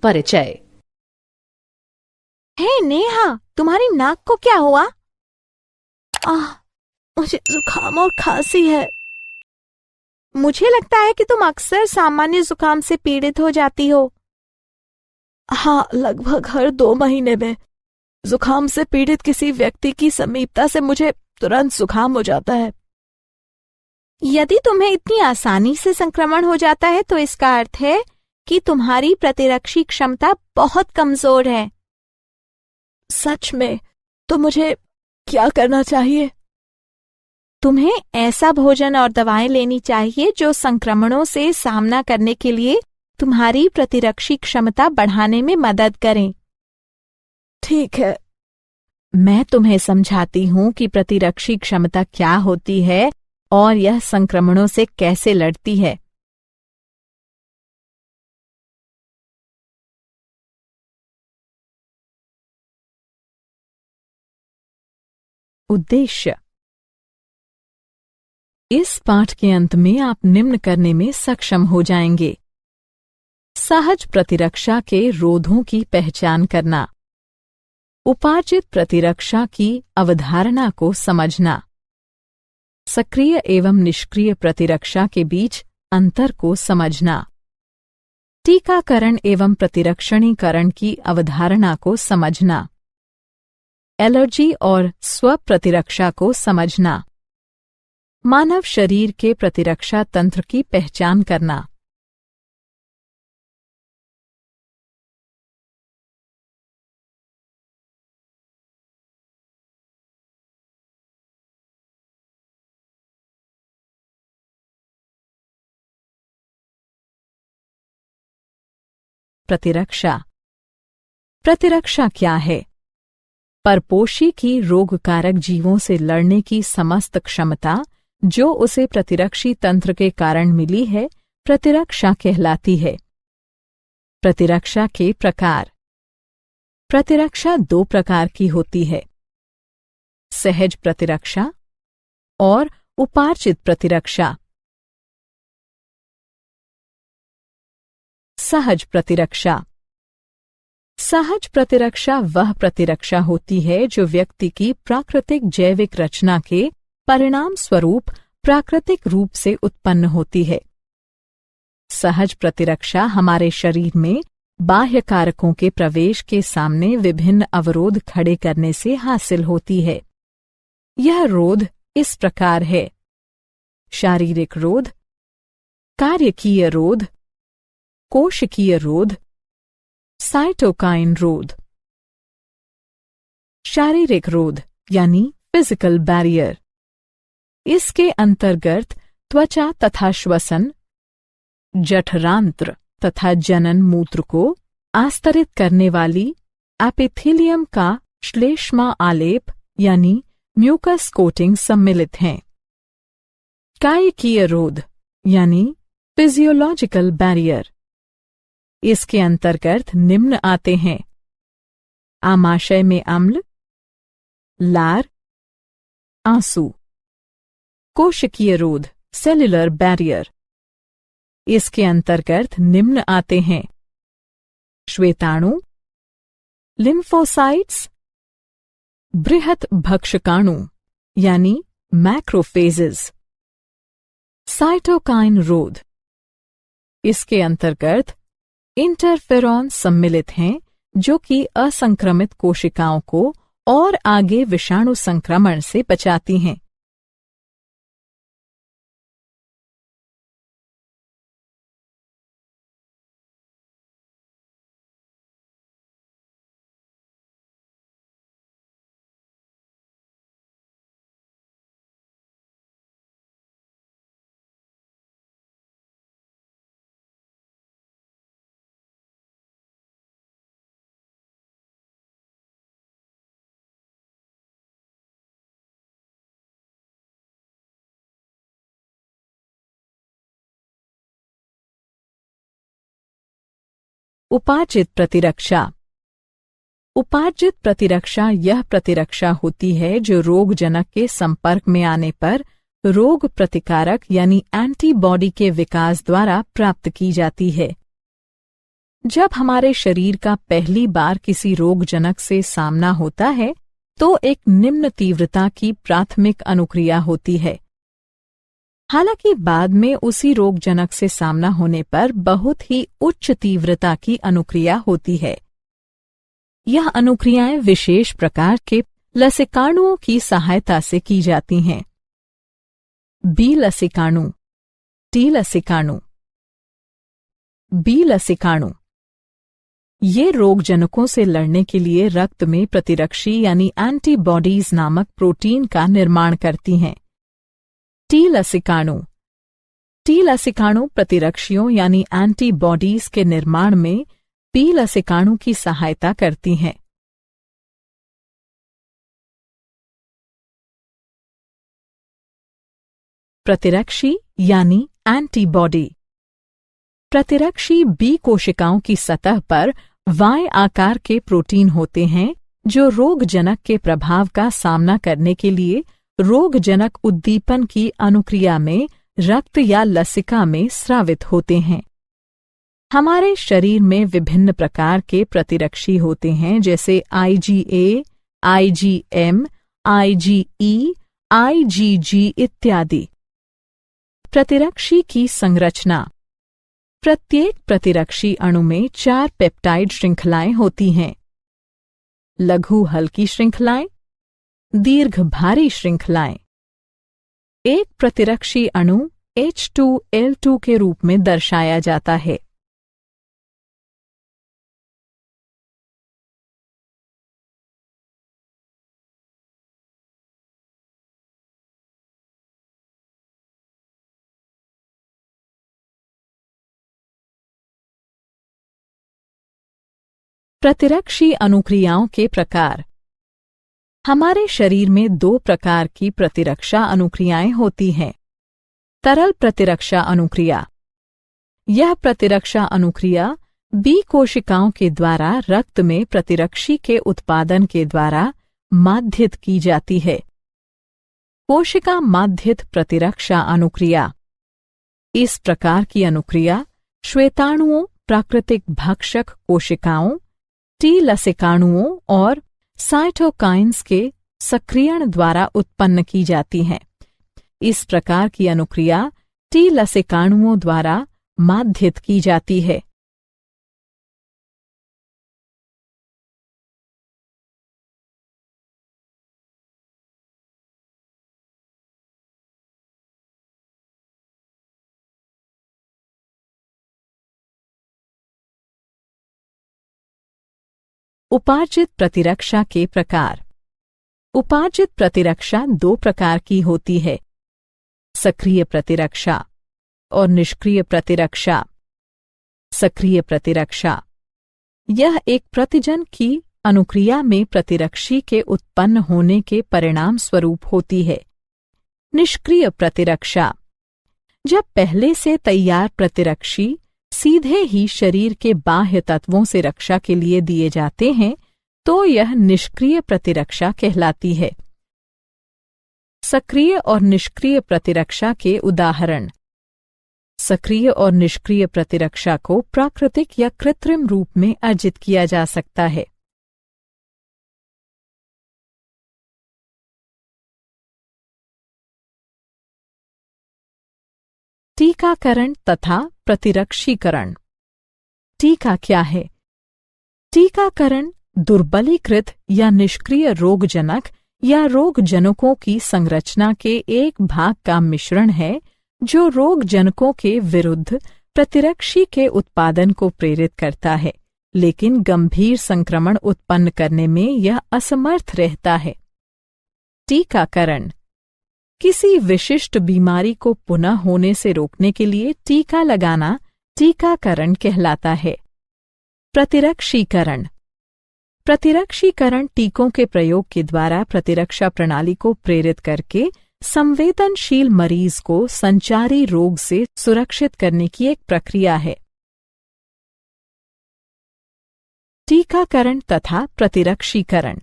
परिचय। हे नेहा, तुम्हारी नाक को क्या हुआ? मुझे जुकाम और खांसी है। मुझे लगता है कि तुम अक्सर सामान्य जुकाम से पीड़ित हो जाती हो। हाँ, लगभग हर 2 महीने में जुकाम से पीड़ित किसी व्यक्ति की समीपता से मुझे तुरंत जुकाम हो जाता है। यदि तुम्हें इतनी आसानी से संक्रमण हो जाता है तो इसका अर्थ है कि तुम्हारी प्रतिरक्षी क्षमता बहुत कमजोर है। सच में? तो मुझे क्या करना चाहिए? तुम्हें ऐसा भोजन और दवाएं लेनी चाहिए जो संक्रमणों से सामना करने के लिए तुम्हारी प्रतिरक्षी क्षमता बढ़ाने में मदद करें। ठीक है। मैं तुम्हें समझाती हूं कि प्रतिरक्षी क्षमता क्या होती है और यह संक्रमणों से कैसे लड़ती है। उद्देश्य। इस पाठ के अंत में आप निम्न करने में सक्षम हो जाएंगे। सहज प्रतिरक्षा के रोधों की पहचान करना, उपार्जित प्रतिरक्षा की अवधारणा को समझना, सक्रिय एवं निष्क्रिय प्रतिरक्षा के बीच अंतर को समझना, टीकाकरण एवं प्रतिरक्षणीकरण की अवधारणा को समझना, एलर्जी और स्वप्रतिरक्षा को समझना, मानव शरीर के प्रतिरक्षा तंत्र की पहचान करना। प्रतिरक्षा। प्रतिरक्षा क्या है? परपोषी की रोगकारक जीवों से लड़ने की समस्त क्षमता जो उसे प्रतिरक्षी तंत्र के कारण मिली है, प्रतिरक्षा कहलाती है। प्रतिरक्षा के प्रकार। प्रतिरक्षा 2 प्रकार की होती है, सहज प्रतिरक्षा और उपार्जित प्रतिरक्षा। सहज प्रतिरक्षा। सहज प्रतिरक्षा वह प्रतिरक्षा होती है जो व्यक्ति की प्राकृतिक जैविक रचना के परिणाम स्वरूप प्राकृतिक रूप से उत्पन्न होती है। सहज प्रतिरक्षा हमारे शरीर में बाह्य कारकों के प्रवेश के सामने विभिन्न अवरोध खड़े करने से हासिल होती है। यह रोध इस प्रकार है: शारीरिक रोध, कार्यकीय रोध, कोशिकीय रोध, साइटोकाइन रोध। शारीरिक रोध यानी फिजिकल बैरियर। इसके अंतर्गत त्वचा तथा श्वसन, जठरांत्र तथा जनन मूत्र को आस्तरित करने वाली एपिथेलियम का श्लेष्मा आलेप यानी म्यूकस कोटिंग सम्मिलित हैं। कायिकीय रोध यानी फिजियोलॉजिकल बैरियर। इसके अंतर्गत निम्न आते हैं: आमाशय में अम्ल, लार, आंसू। कोशिकीय रोध सेल्युलर बैरियर। इसके अंतर्गत निम्न आते हैं: श्वेताणु, लिम्फोसाइट्स, बृहत भक्षकाणु यानी मैक्रोफेजेस। साइटोकाइन रोध। इसके अंतर्गत इंटरफेरॉन सम्मिलित हैं जो कि असंक्रमित कोशिकाओं को और आगे विषाणु संक्रमण से बचाती हैं। उपार्जित प्रतिरक्षा। उपार्जित प्रतिरक्षा यह प्रतिरक्षा होती है जो रोगजनक के संपर्क में आने पर रोग प्रतिकारक यानी एंटीबॉडी के विकास द्वारा प्राप्त की जाती है। जब हमारे शरीर का पहली बार किसी रोगजनक से सामना होता है तो एक निम्न तीव्रता की प्राथमिक अनुक्रिया होती है। हालांकि बाद में उसी रोगजनक से सामना होने पर बहुत ही उच्च तीव्रता की अनुक्रिया होती है। यह अनुक्रियाएं विशेष प्रकार के लसिकाणुओं की सहायता से की जाती हैं। बी लसिकाणु, टी लसिकाणु। बी लसिकाणु ये रोगजनकों से लड़ने के लिए रक्त में प्रतिरक्षी यानी एंटीबॉडीज नामक प्रोटीन का निर्माण करती हैं। टी लसिकाणु, टी लसिकाणु प्रतिरक्षियों यानी एंटीबॉडीज के निर्माण में बी लसिकाणु की सहायता करती हैं। प्रतिरक्षी यानी एंटीबॉडी। प्रतिरक्षी बी कोशिकाओं की सतह पर वाय आकार के प्रोटीन होते हैं जो रोगजनक के प्रभाव का सामना करने के लिए रोगजनक उद्दीपन की अनुक्रिया में रक्त या लसिका में स्रावित होते हैं। हमारे शरीर में विभिन्न प्रकार के प्रतिरक्षी होते हैं जैसे IgA, IgM, IgE, IgG इत्यादि। प्रतिरक्षी की संरचना। प्रत्येक प्रतिरक्षी अणु में 4 पेप्टाइड श्रृंखलाएं होती हैं। लघु हल्की श्रृंखलाएं, दीर्घ भारी श्रृंखलाएं। एक प्रतिरक्षी अणु H2L2 के रूप में दर्शाया जाता है। प्रतिरक्षी अनुक्रियाओं के प्रकार। हमारे शरीर में 2 प्रकार की प्रतिरक्षा अनुक्रियाएं होती हैं। तरल प्रतिरक्षा अनुक्रिया। यह प्रतिरक्षा अनुक्रिया बी कोशिकाओं के द्वारा रक्त में प्रतिरक्षी के उत्पादन के द्वारा माध्यित की जाती है। कोशिका माध्यित प्रतिरक्षा अनुक्रिया। इस प्रकार की अनुक्रिया श्वेताणुओं, प्राकृतिक भक्षक कोशिकाओं, टी लसिकाणुओं और साइटोकाइन्स के सक्रियण द्वारा उत्पन्न की जाती हैं। इस प्रकार की अनुक्रिया टी लसिकाणुओं द्वारा माध्यित की जाती है। उपार्जित प्रतिरक्षा के प्रकार। उपार्जित प्रतिरक्षा 2 प्रकार की होती है, सक्रिय प्रतिरक्षा और निष्क्रिय प्रतिरक्षा। सक्रिय प्रतिरक्षा यह एक प्रतिजन की अनुक्रिया में प्रतिरक्षी के उत्पन्न होने के परिणाम स्वरूप होती है। निष्क्रिय प्रतिरक्षा जब पहले से तैयार प्रतिरक्षी सीधे ही शरीर के बाह्य तत्वों से रक्षा के लिए दिए जाते हैं तो यह निष्क्रिय प्रतिरक्षा कहलाती है। सक्रिय और निष्क्रिय प्रतिरक्षा के उदाहरण। सक्रिय और निष्क्रिय प्रतिरक्षा को प्राकृतिक या कृत्रिम रूप में अर्जित किया जा सकता है। टीकाकरण तथा प्रतिरक्षीकरण। टीका क्या है? टीकाकरण दुर्बलीकृत या निष्क्रिय रोगजनक या रोगजनकों की संरचना के एक भाग का मिश्रण है जो रोगजनकों के विरुद्ध प्रतिरक्षी के उत्पादन को प्रेरित करता है, लेकिन गंभीर संक्रमण उत्पन्न करने में यह असमर्थ रहता है। टीकाकरण किसी विशिष्ट बीमारी को पुनः होने से रोकने के लिए टीका लगाना टीकाकरण कहलाता है। प्रतिरक्षीकरण प्रतिरक्षीकरण टीकों के प्रयोग के द्वारा प्रतिरक्षा प्रणाली को प्रेरित करके संवेदनशील मरीज को संचारी रोग से सुरक्षित करने की एक प्रक्रिया है। टीकाकरण तथा प्रतिरक्षीकरण।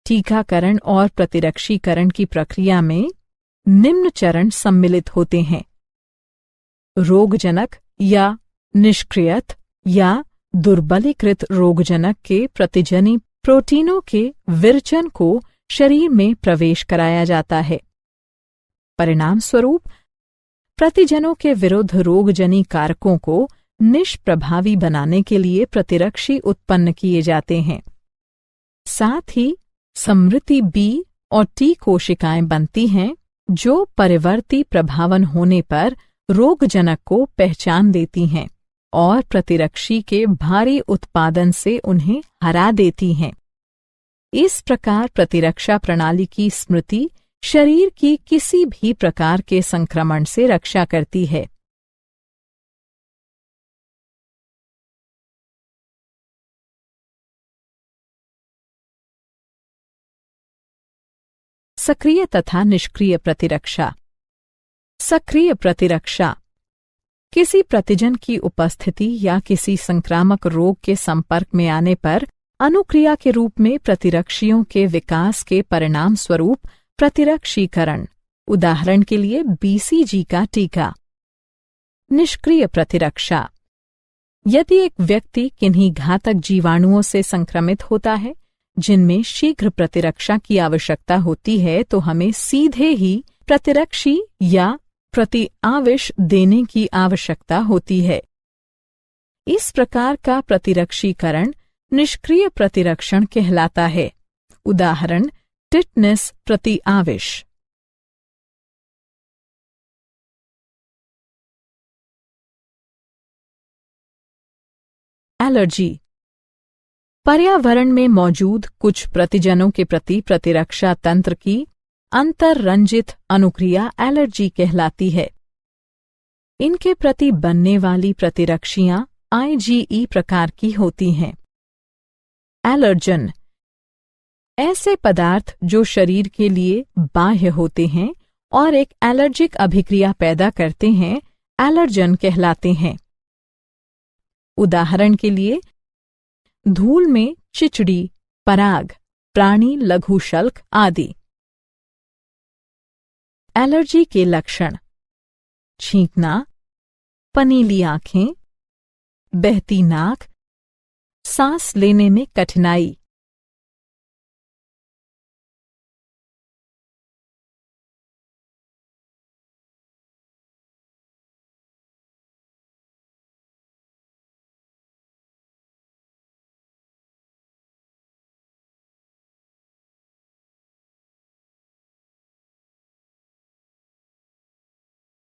टीकाकरण और प्रतिरक्षीकरण की प्रक्रिया में निम्न चरण सम्मिलित होते हैं: रोगजनक या निष्क्रियत या दुर्बलीकृत रोगजनक के प्रतिजनी प्रोटीनों के विरचन को शरीर में प्रवेश कराया जाता है। परिणाम स्वरूप प्रतिजनों के विरुद्ध रोगजनी कारकों को निष्प्रभावी बनाने के लिए प्रतिरक्षी उत्पन्न किए जाते हैं। साथ ही समृद्धि बी और टी कोशिकाएं बनती हैं जो परिवर्ती प्रभावन होने पर रोगजनक को पहचान देती हैं और प्रतिरक्षी के भारी उत्पादन से उन्हें हरा देती हैं। इस प्रकार प्रतिरक्षा प्रणाली की स्मृति शरीर की किसी भी प्रकार के संक्रमण से रक्षा करती है। सक्रिय तथा निष्क्रिय प्रतिरक्षा। सक्रिय प्रतिरक्षा किसी प्रतिजन की उपस्थिति या किसी संक्रामक रोग के संपर्क में आने पर अनुक्रिया के रूप में प्रतिरक्षियों के विकास के परिणाम स्वरूप प्रतिरक्षीकरण, उदाहरण के लिए बीसीजी का टीका। निष्क्रिय प्रतिरक्षा यदि एक व्यक्ति किन्हीं घातक जीवाणुओं से संक्रमित होता है जिनमें शीघ्र प्रतिरक्षा की आवश्यकता होती है तो हमें सीधे ही प्रतिरक्षी या प्रतिआविश देने की आवश्यकता होती है। इस प्रकार का प्रतिरक्षीकरण निष्क्रिय प्रतिरक्षण कहलाता है। उदाहरण टिटनेस प्रतिआविश। एलर्जी पर्यावरण में मौजूद कुछ प्रतिजनों के प्रति प्रतिरक्षा तंत्र की अंतर्रंजित अनुक्रिया एलर्जी कहलाती है। इनके प्रति बनने वाली प्रतिरक्षियां आईजीई प्रकार की होती हैं। एलर्जन ऐसे पदार्थ जो शरीर के लिए बाह्य होते हैं और एक एलर्जिक अभिक्रिया पैदा करते हैं एलर्जन कहलाते हैं। उदाहरण के लिए धूल में चिचड़ी, पराग, प्राणी लघुशल्क आदि। एलर्जी के लक्षण: छींकना, पनीली आंखें, बहती नाक, सांस लेने में कठिनाई।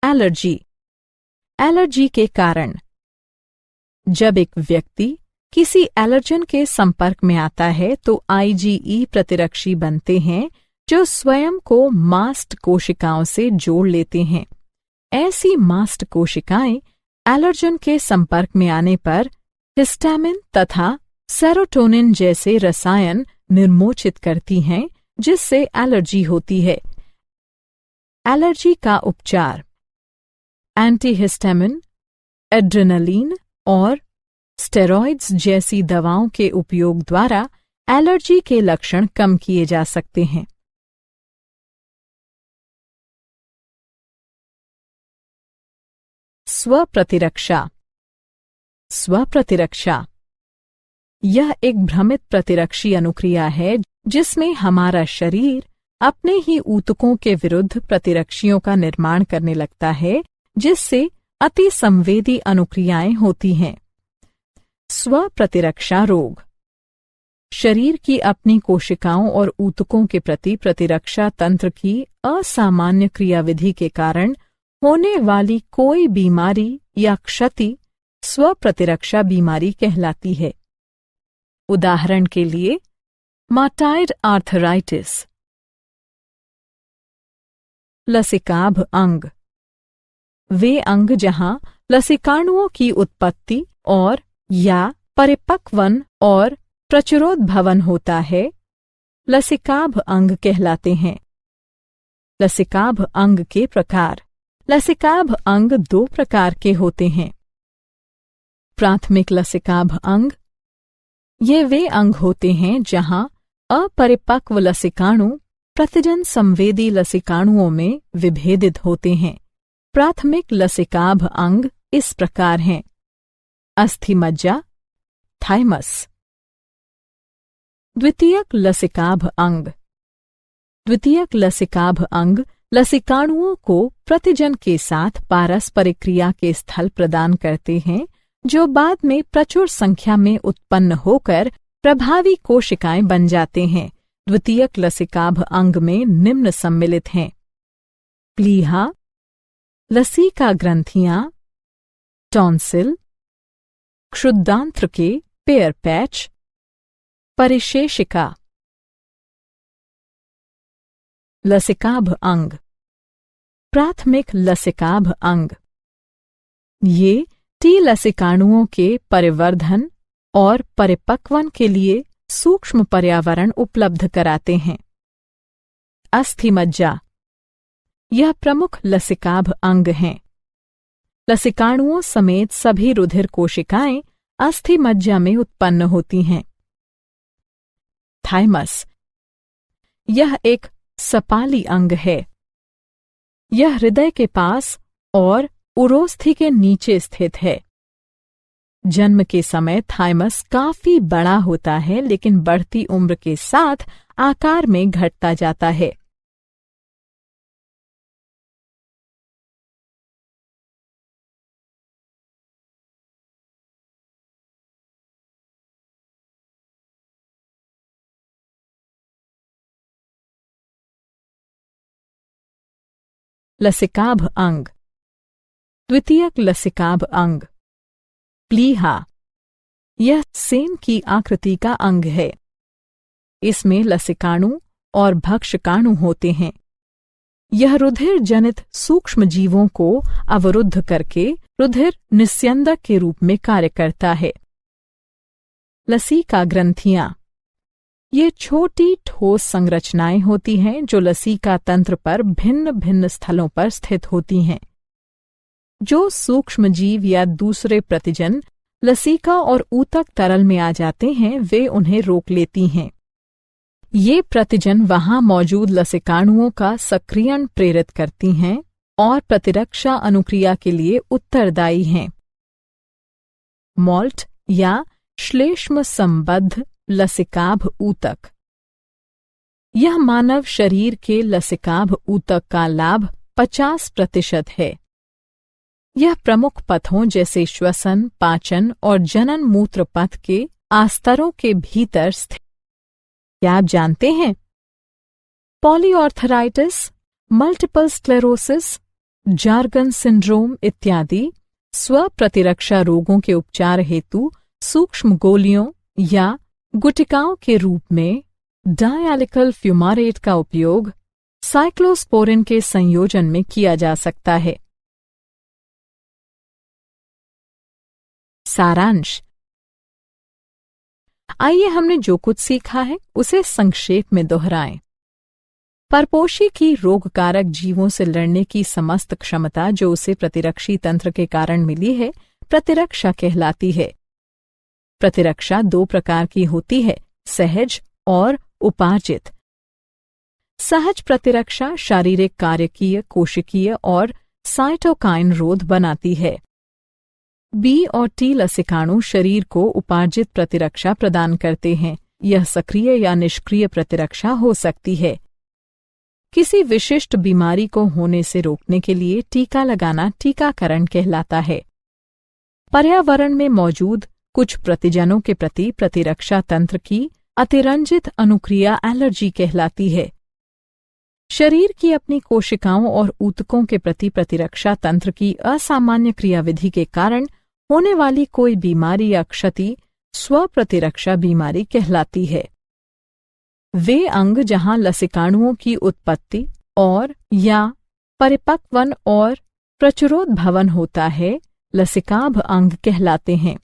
एलर्जी के कारण: जब एक व्यक्ति किसी एलर्जन के संपर्क में आता है तो आईजीई प्रतिरक्षी बनते हैं जो स्वयं को मास्ट कोशिकाओं से जोड़ लेते हैं। ऐसी मास्ट कोशिकाएं एलर्जन के संपर्क में आने पर हिस्टामिन तथा सेरोटोनिन जैसे रसायन निर्मोचित करती हैं जिससे एलर्जी होती है। एलर्जी का उपचार: एंटीहिस्टामिन, एड्रेनलिन और स्टेरॉइड्स जैसी दवाओं के उपयोग द्वारा एलर्जी के लक्षण कम किए जा सकते हैं। स्वप्रतिरक्षा। स्वप्रतिरक्षा यह एक भ्रमित प्रतिरक्षी अनुक्रिया है जिसमें हमारा शरीर अपने ही ऊतकों के विरुद्ध प्रतिरक्षियों का निर्माण करने लगता है जिससे अति संवेदी अनुक्रियाएं होती हैं। स्वप्रतिरक्षा रोग शरीर की अपनी कोशिकाओं और ऊतकों के प्रति प्रतिरक्षा तंत्र की असामान्य क्रियाविधि के कारण होने वाली कोई बीमारी या क्षति स्वप्रतिरक्षा बीमारी कहलाती है। उदाहरण के लिए माटाइड आर्थराइटिस। लसिकाभ अंग वे अंग जहां लसिकाणुओं की उत्पत्ति और या परिपक्वन और प्रचुरोद्भवन होता है लसिकाभ अंग कहलाते हैं। लसिकाभ अंग के प्रकार: लसिकाभ अंग दो प्रकार के होते हैं। प्राथमिक लसिकाभ अंग ये वे अंग होते हैं जहां अपरिपक्व लसिकाणु प्रतिजन संवेदी लसिकाणुओं में विभेदित होते हैं। प्राथमिक लसिकाभ अंग इस प्रकार हैं: अस्थिमज्जा, थाइमस। द्वितीयक लसिकाभ अंग। द्वितीयक लसिकाभ अंग लसिकाणुओं को प्रतिजन के साथ पारस्परिक क्रिया के स्थल प्रदान करते हैं, जो बाद में प्रचुर संख्या में उत्पन्न होकर प्रभावी कोशिकाएं बन जाते हैं। द्वितीयक लसिकाभ अंग में निम्न सम्मिलित हैं: प्लीहा, लसिका ग्रंथियां, टॉन्सिल, क्षुद्रांत्र के पेयर पैच, परिशेषिका। लसिकाभ अंग। प्राथमिक लसिकाभ अंग। ये टी लसिकाणुओं के परिवर्धन और परिपक्वन के लिए सूक्ष्म पर्यावरण उपलब्ध कराते हैं। अस्थिमज्जा। यह प्रमुख लसिकाभ अंग हैं। लसिकाणुओं समेत सभी रुधिर कोशिकाएं अस्थिमज्जा में उत्पन्न होती हैं। थाइमस। यह एक सपाली अंग है। यह हृदय के पास और उरोस्थि के नीचे स्थित है। जन्म के समय थाइमस काफी बड़ा होता है, लेकिन बढ़ती उम्र के साथ आकार में घटता जाता है। लसिकाभ अंग। द्वितीयक लसिकाभ अंग। प्लीहा। यह सेम की आकृति का अंग है। इसमें लसिकाणु और भक्षकाणु होते हैं। यह रुधिर जनित सूक्ष्म जीवों को अवरुद्ध करके रुधिर निस्यंदक के रूप में कार्य करता है। लसिका ग्रंथियां। ये छोटी ठोस संरचनाएं होती हैं जो लसिका तंत्र पर भिन्न भिन्न स्थलों पर स्थित होती हैं। जो सूक्ष्म जीव या दूसरे प्रतिजन लसिका और ऊतक तरल में आ जाते हैं, वे उन्हें रोक लेती हैं। ये प्रतिजन वहां मौजूद लसिकाणुओं का सक्रियण प्रेरित करती हैं और प्रतिरक्षा अनुक्रिया के लिए उत्तरदायी हैं। मॉल्ट या श्लेष्म संबद्ध लसिकाभ ऊतक। यह मानव शरीर के लसिकाभ ऊतक का लाभ 50% है। यह प्रमुख पथों जैसे श्वसन, पाचन और जनन मूत्र पथ के आस्तरों के भीतर स्थित। क्या आप जानते हैं? पॉलीऑर्थराइटिस, मल्टीपल स्क्लेरोसिस, जार्गन सिंड्रोम इत्यादि स्वप्रतिरक्षा रोगों के उपचार हेतु सूक्ष्म गोलियों या गुटिकाओं के रूप में डायलिकल फ्यूमारेट का उपयोग साइक्लोस्पोरिन के संयोजन में किया जा सकता है। सारांश। आइए हमने जो कुछ सीखा है उसे संक्षेप में दोहराएं। परपोषी की रोगकारक जीवों से लड़ने की समस्त क्षमता जो उसे प्रतिरक्षी तंत्र के कारण मिली है, प्रतिरक्षा कहलाती है। प्रतिरक्षा 2 प्रकार की होती है, सहज और उपार्जित। सहज प्रतिरक्षा शारीरिक, कार्यकीय, कोशिकीय और साइटोकाइन रोध बनाती है। बी और टी लसिकाणु शरीर को उपार्जित प्रतिरक्षा प्रदान करते हैं। यह सक्रिय या निष्क्रिय प्रतिरक्षा हो सकती है। किसी विशिष्ट बीमारी को होने से रोकने के लिए टीका लगाना टीकाकरण कहलाता है। पर्यावरण में मौजूद कुछ प्रतिजनों के प्रति प्रतिरक्षा तंत्र की अतिरंजित अनुक्रिया एलर्जी कहलाती है। शरीर की अपनी कोशिकाओं और ऊतकों के प्रति प्रतिरक्षा तंत्र की असामान्य क्रियाविधि के कारण होने वाली कोई बीमारी या क्षति स्वप्रतिरक्षा बीमारी कहलाती है। वे अंग जहां लसिकाणुओं की उत्पत्ति और या परिपक्वन और प्रचुरोद्भवन होता है, लसिकाभ अंग कहलाते हैं।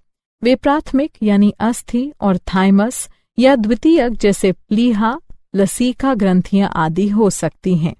वे प्राथमिक यानी अस्थि और थाइमस या द्वितीयक जैसे प्लीहा, लसिका ग्रंथियां आदि हो सकती हैं।